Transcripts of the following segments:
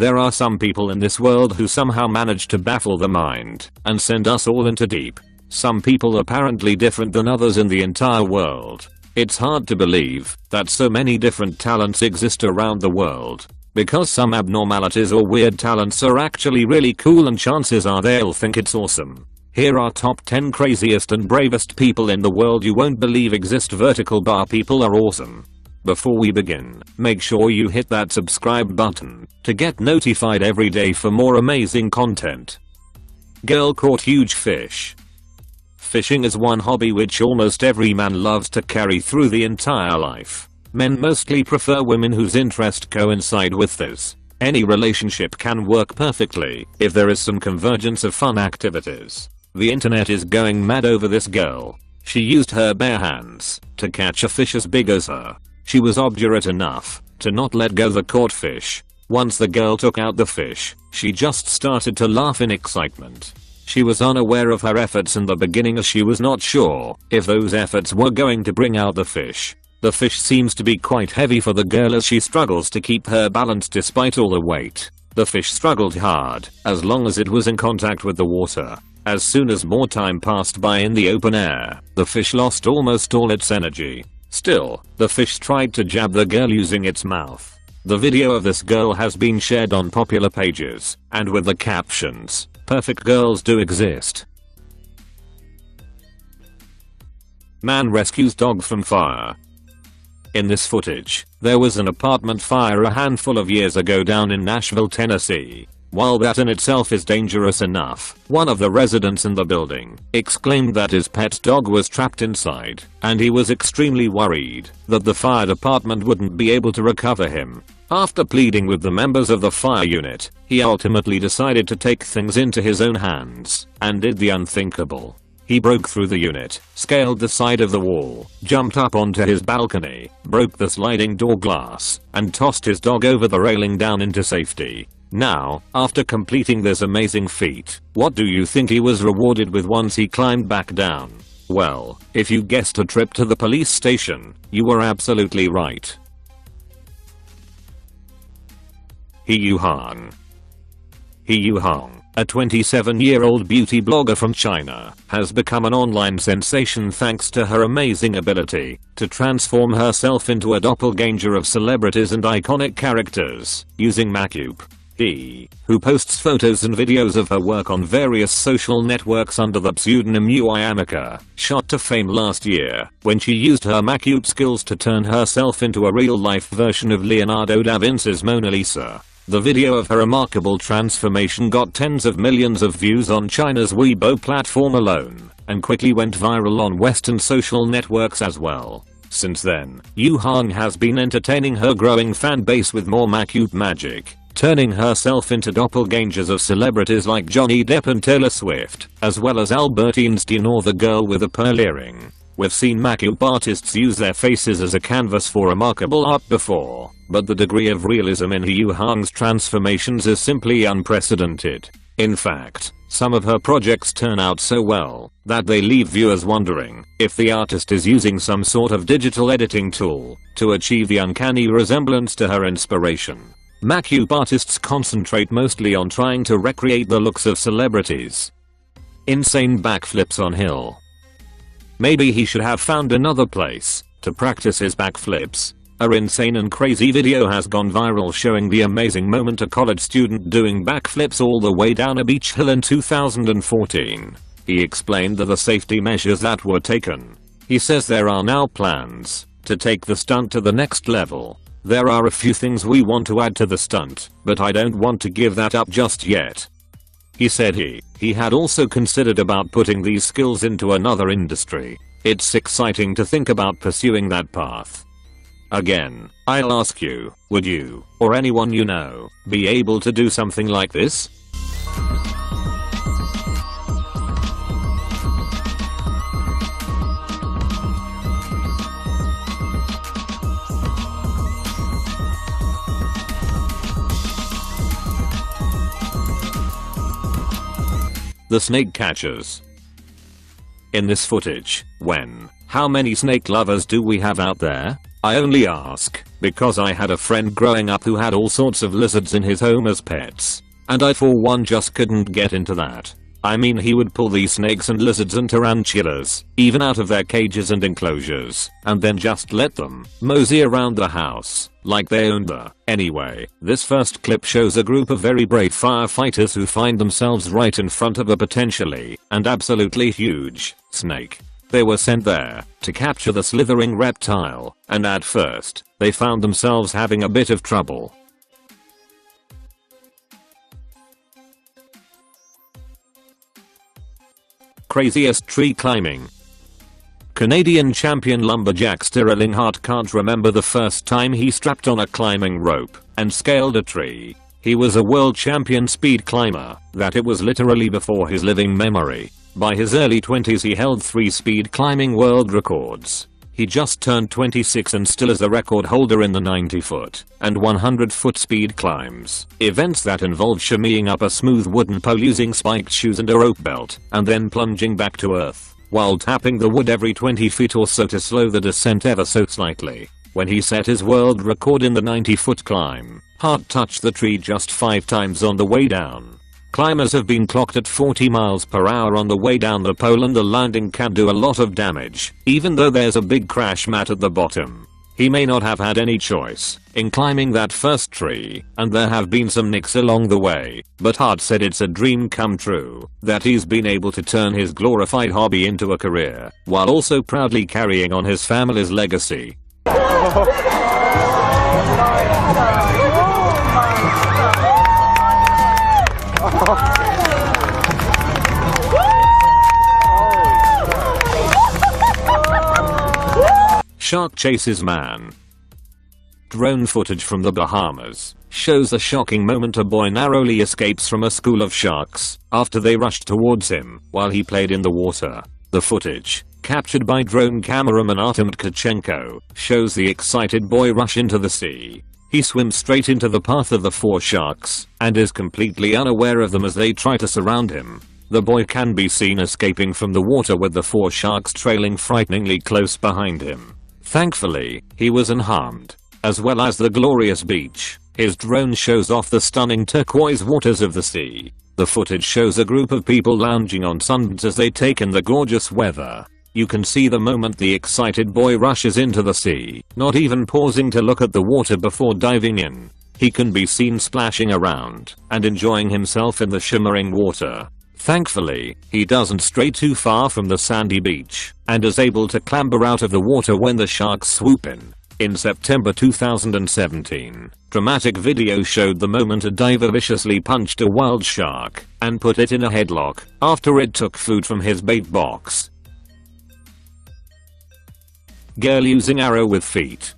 There are some people in this world who somehow manage to baffle the mind and send us all into deep. Some people apparently different than others in the entire world. It's hard to believe that so many different talents exist around the world. Because some abnormalities or weird talents are actually really cool, and chances are they'll think it's awesome. Here are top 10 craziest and bravest people in the world you won't believe exist. Vertical bar people are awesome. Before we begin, make sure you hit that subscribe button to get notified every day for more amazing content. Girl caught huge fish. Fishing is one hobby which almost every man loves to carry through the entire life. Men mostly prefer women whose interests coincide with this. Any relationship can work perfectly if there is some convergence of fun activities. The internet is going mad over this girl. She used her bare hands to catch a fish as big as her. She was obdurate enough to not let go the caught fish. Once the girl took out the fish, she just started to laugh in excitement. She was unaware of her efforts in the beginning, as she was not sure if those efforts were going to bring out the fish. The fish seems to be quite heavy for the girl as she struggles to keep her balance despite all the weight. The fish struggled hard as long as it was in contact with the water. As soon as more time passed by in the open air, the fish lost almost all its energy. Still, the fish tried to jab the girl using its mouth. The video of this girl has been shared on popular pages, and with the captions, "Perfect girls do exist." Man rescues dog from fire. In this footage, there was an apartment fire a handful of years ago down in Nashville, Tennessee. While that in itself is dangerous enough, one of the residents in the building exclaimed that his pet dog was trapped inside, and he was extremely worried that the fire department wouldn't be able to recover him. After pleading with the members of the fire unit, he ultimately decided to take things into his own hands and did the unthinkable. He broke through the unit, scaled the side of the wall, jumped up onto his balcony, broke the sliding door glass, and tossed his dog over the railing down into safety. Now, after completing this amazing feat, what do you think he was rewarded with once he climbed back down? Well, if you guessed a trip to the police station, you were absolutely right. He Yu Hong. He Yu Hong, a 27-year-old beauty blogger from China, has become an online sensation thanks to her amazing ability to transform herself into a doppelganger of celebrities and iconic characters using makeup. He, who posts photos and videos of her work on various social networks under the pseudonym Amika, shot to fame last year when she used her makeup skills to turn herself into a real-life version of Leonardo da Vinci's Mona Lisa. The video of her remarkable transformation got tens of millions of views on China's Weibo platform alone, and quickly went viral on Western social networks as well. Since then, Yu Hong has been entertaining her growing fan base with more makeup magic, turning herself into doppelgangers of celebrities like Johnny Depp and Taylor Swift, as well as Albert Einstein or the girl with a pearl earring. We've seen makeup artists use their faces as a canvas for remarkable art before, but the degree of realism in Yu Hong's transformations is simply unprecedented. In fact, some of her projects turn out so well that they leave viewers wondering if the artist is using some sort of digital editing tool to achieve the uncanny resemblance to her inspiration. Makeup artists concentrate mostly on trying to recreate the looks of celebrities. Insane backflips on hill. Maybe he should have found another place to practice his backflips. Our insane and crazy video has gone viral showing the amazing moment a college student doing backflips all the way down a beach hill in 2014. He explained the safety measures that were taken. He says there are now plans to take the stunt to the next level. There are a few things we want to add to the stunt, but I don't want to give that up just yet. He said he had also considered about putting these skills into another industry. It's exciting to think about pursuing that path. Again, I'll ask you, would you, or anyone you know, be able to do something like this? The snake catchers. In this footage, how many snake lovers do we have out there? I only ask because I had a friend growing up who had all sorts of lizards in his home as pets, and I for one just couldn't get into that. I mean, he would pull these snakes and lizards and tarantulas, even out of their cages and enclosures, and then just let them mosey around the house, like they owned the. Anyway, this first clip shows a group of very brave firefighters who find themselves right in front of a potentially and absolutely huge snake. They were sent there to capture the slithering reptile, and at first, they found themselves having a bit of trouble. Craziest tree climbing. Canadian champion lumberjack Sterling Hart can't remember the first time he strapped on a climbing rope and scaled a tree. He was a world champion speed climber that it was literally before his living memory. By his early 20s he held 3 speed climbing world records. He just turned 26 and still is a record holder in the 90-foot and 100-foot speed climbs, events that involve shimmying up a smooth wooden pole using spiked shoes and a rope belt, and then plunging back to earth, while tapping the wood every 20 feet or so to slow the descent ever so slightly. When he set his world record in the 90-foot climb, Hart touched the tree just 5 times on the way down. Climbers have been clocked at 40 miles per hour on the way down the pole, and the landing can do a lot of damage, even though there's a big crash mat at the bottom. He may not have had any choice in climbing that first tree, and there have been some nicks along the way, but Hart said it's a dream come true that he's been able to turn his glorified hobby into a career, while also proudly carrying on his family's legacy. Shark chases man. Drone footage from the Bahamas shows a shocking moment. A boy narrowly escapes from a school of sharks after they rushed towards him while he played in the water. The footage, captured by drone cameraman Artem Tkachenko, shows the excited boy rush into the sea. He swims straight into the path of the 4 sharks and is completely unaware of them as they try to surround him. The boy can be seen escaping from the water with the 4 sharks trailing frighteningly close behind him. Thankfully, he was unharmed. As well as the glorious beach, his drone shows off the stunning turquoise waters of the sea. The footage shows a group of people lounging on sunbeds as they take in the gorgeous weather. You can see the moment the excited boy rushes into the sea, not even pausing to look at the water before diving in. He can be seen splashing around and enjoying himself in the shimmering water. Thankfully, he doesn't stray too far from the sandy beach and is able to clamber out of the water when the sharks swoop in. In September 2017, dramatic video showed the moment a diver viciously punched a wild shark and put it in a headlock after it took food from his bait box. Girl using arrow with feet.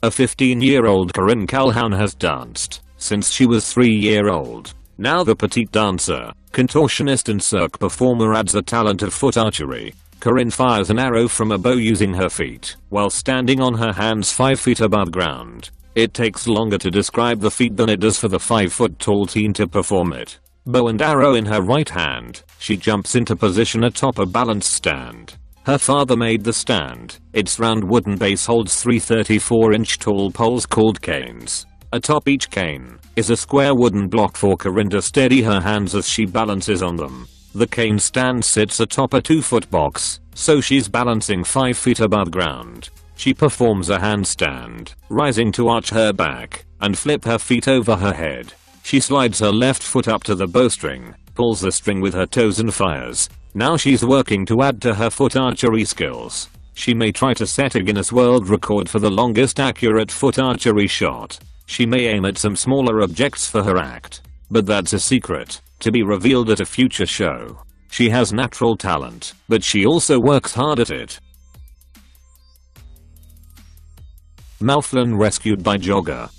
A 15-year-old Corinne Calhoun has danced since she was 3-year-old. Now the petite dancer, contortionist and cirque performer adds the talent of foot archery. Corinne fires an arrow from a bow using her feet while standing on her hands 5 feet above ground. It takes longer to describe the feat than it does for the 5-foot-tall teen to perform it. Bow and arrow in her right hand, she jumps into position atop a balanced stand. Her father made the stand. Its round wooden base holds 3 34-inch tall poles called canes. Atop each cane is a square wooden block for Corinne to steady her hands as she balances on them. The cane stand sits atop a 2-foot box, so she's balancing 5 feet above ground. She performs a handstand, rising to arch her back and flip her feet over her head. She slides her left foot up to the bowstring, pulls the string with her toes and fires. Now she's working to add to her foot archery skills. She may try to set a Guinness World Record for the longest accurate foot archery shot. She may aim at some smaller objects for her act. But that's a secret, to be revealed at a future show. She has natural talent, but she also works hard at it. Mouflon rescued by jogger.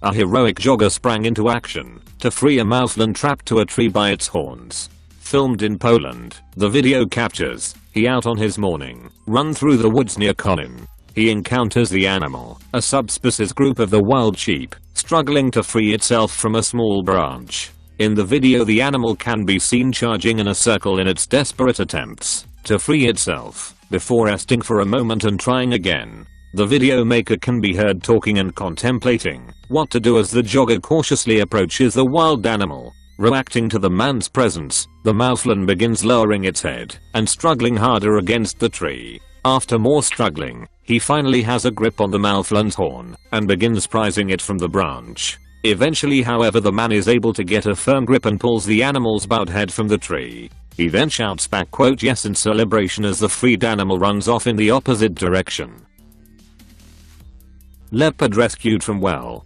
A heroic jogger sprang into action to free a mouflon trapped to a tree by its horns. Filmed in Poland, the video captures he out on his morning run through the woods near Konin. He encounters the animal, a subspecies group of the wild sheep, struggling to free itself from a small branch. In the video, the animal can be seen charging in a circle in its desperate attempts to free itself, before resting for a moment and trying again. The video maker can be heard talking and contemplating what to do as the jogger cautiously approaches the wild animal. Reacting to the man's presence, the mouflon begins lowering its head and struggling harder against the tree. After more struggling, he finally has a grip on the mouflon's horn and begins prizing it from the branch. Eventually, however, the man is able to get a firm grip and pulls the animal's bowed head from the tree. He then shouts back, quote, "Yes," in celebration as the freed animal runs off in the opposite direction. Leopard rescued from well.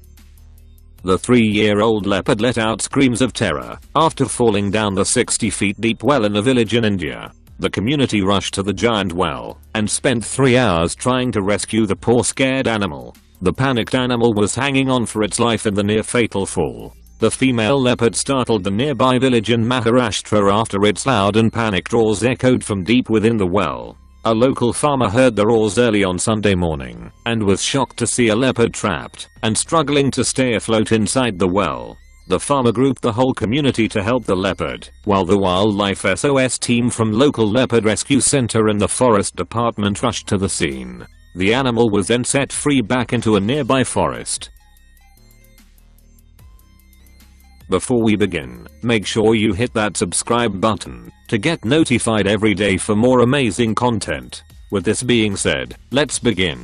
The 3-year-old leopard let out screams of terror after falling down the 60 feet deep well in a village in India. The community rushed to the giant well and spent 3 hours trying to rescue the poor scared animal. The panicked animal was hanging on for its life in the near fatal fall. The female leopard startled the nearby village in Maharashtra after its loud and panicked roars echoed from deep within the well. A local farmer heard the roars early on Sunday morning and was shocked to see a leopard trapped and struggling to stay afloat inside the well. The farmer grouped the whole community to help the leopard, while the wildlife SOS team from local leopard rescue center and the forest department rushed to the scene. The animal was then set free back into a nearby forest. Before we begin, make sure you hit that subscribe button to get notified every day for more amazing content. With this being said, let's begin.